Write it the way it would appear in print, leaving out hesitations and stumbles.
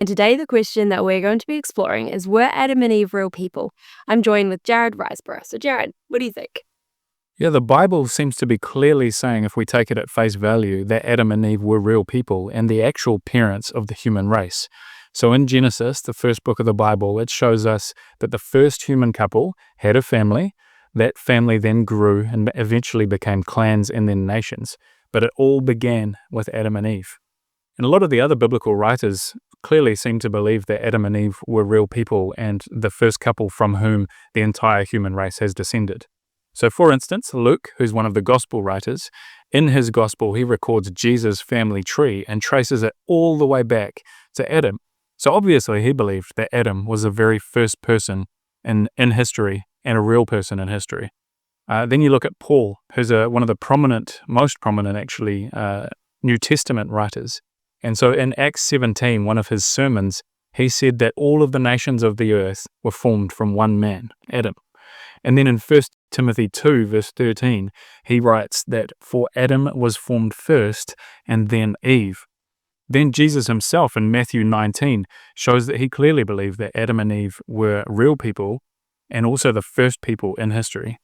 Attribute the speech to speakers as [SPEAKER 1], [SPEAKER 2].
[SPEAKER 1] And today, the question that we're going to be exploring is, were Adam and Eve real people? I'm joined with Jared Riseborough. So, Jared, what do you think?
[SPEAKER 2] Yeah, the Bible seems to be clearly saying, if we take it at face value, that Adam and Eve were real people and the actual parents of the human race. So in Genesis, the first book of the Bible, it shows us that the first human couple had a family. That family then grew and eventually became clans and then nations. But it all began with Adam and Eve. And a lot of the other biblical writers clearly seem to believe that Adam and Eve were real people and the first couple from whom the entire human race has descended. So for instance, Luke, who's one of the gospel writers, in his gospel he records Jesus' family tree and traces it all the way back to Adam. So obviously he believed that Adam was the very first person in history and a real person in history. Then you look at Paul, who's one of the most prominent actually, New Testament writers. And so in Acts 17, one of his sermons, he said that all of the nations of the earth were formed from one man, Adam. And then in 1 Timothy 2, verse 13, he writes that for Adam was formed first and then Eve. Then Jesus himself in Matthew 19 shows that he clearly believed that Adam and Eve were real people and also the first people in history.